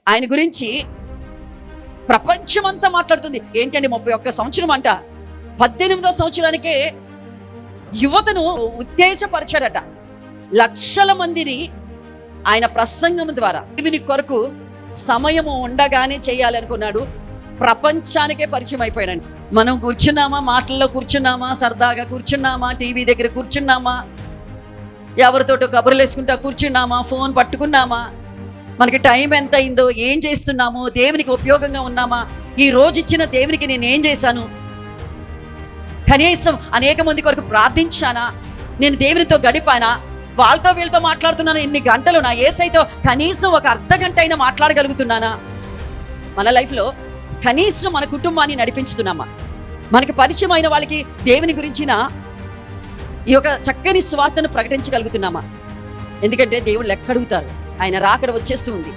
ఆయన గురించి ప్రపంచమంతా మాట్లాడుతుంది. ఏంటండి 31 సంవత్సరం అంట, 18వ సంవత్సరానికే యువతను ఉత్తేజపరిచాడట. లక్షల మందిని ఆయన ప్రసంగం ద్వారా దేవుని కొరకు సమయము ఉండగానే చేయాలనుకున్నాడు. ప్రపంచానికే పరిచయం అయిపోయాడండి. మనం కూర్చున్నామా, మాటల్లో కూర్చున్నామా, సరదాగా కూర్చున్నామా, టీవీ దగ్గర కూర్చున్నామా, ఎవరితోటో కబుర్లు వేసుకుంటా కూర్చున్నామా, ఫోన్ పట్టుకున్నామా, మనకి టైం ఎంత అయిందో, ఏం చేస్తున్నామో, దేవునికి ఉపయోగంగా ఉన్నామా, ఈ రోజు ఇచ్చిన దేవునికి నేను ఏం చేశాను, కనీసం అనేక మంది కొరకు ప్రార్థించానా, నేను దేవునితో గడిపానా, వాళ్ళతో వీళ్ళతో మాట్లాడుతున్నాను ఇన్ని గంటలు, నా యేసయ్యతో కనీసం ఒక అర్ధ గంట అయినా మాట్లాడగలుగుతున్నానా, మన లైఫ్లో కనీసం మన కుటుంబాన్ని నడిపించుతున్నామా, మనకి పరిచయం అయిన వాళ్ళకి దేవుని గురించిన ఈ యొక్క చక్కని స్వార్థను ప్రకటించగలుగుతున్నామా? ఎందుకంటే దేవుళ్ళు ఎక్కడుగుతారు, ఆయన రాకడ వచ్చేస్తూ ఉంది.